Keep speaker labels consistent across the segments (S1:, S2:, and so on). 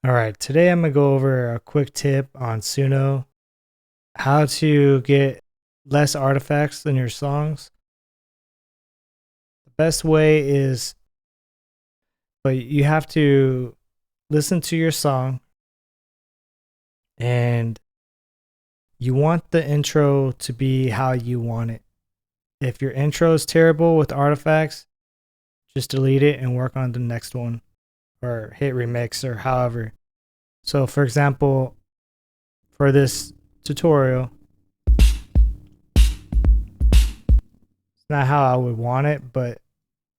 S1: All right, today I'm going to go over a quick tip on Suno, how to get less artifacts in your songs. The best way is, but you have to listen to your song and you want the intro to be how you want it. If your intro is terrible with artifacts, just delete it and work on the next one or hit remix or however. So, for example, for this tutorial, it's not how I would want it, but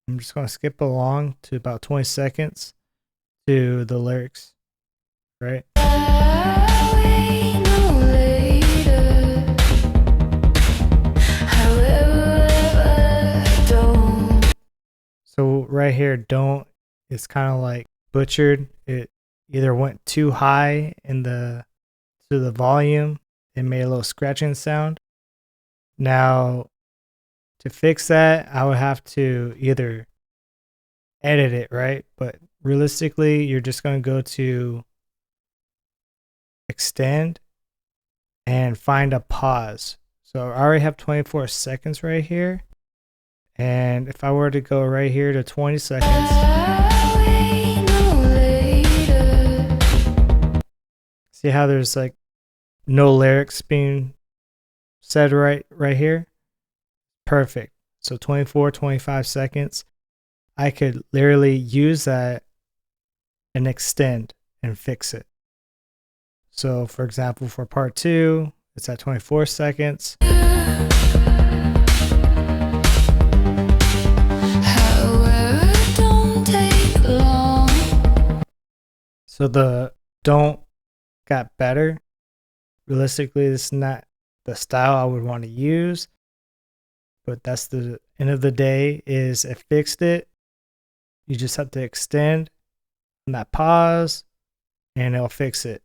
S1: I'm just going to skip along to about 20 seconds to the lyrics, right? So right here, don't, it's kind of like butchered. It either went too high in the to the volume, it made a little scratching sound. Now, to fix that, I would have to either edit it, right? But realistically, you're just going to go to extend and find a pause. So I already have 24 seconds right here. And if I were to go right here to 20 seconds, see how there's like no lyrics being said right here? Perfect. So 24, 25 seconds. I could literally use that and extend and fix it. So for example, for part 2, it's at 24 seconds. So the don't got better. Realistically, this is not the style I would want to use, but that's the end of the day is it fixed it. You just have to extend on that pause and it'll fix it.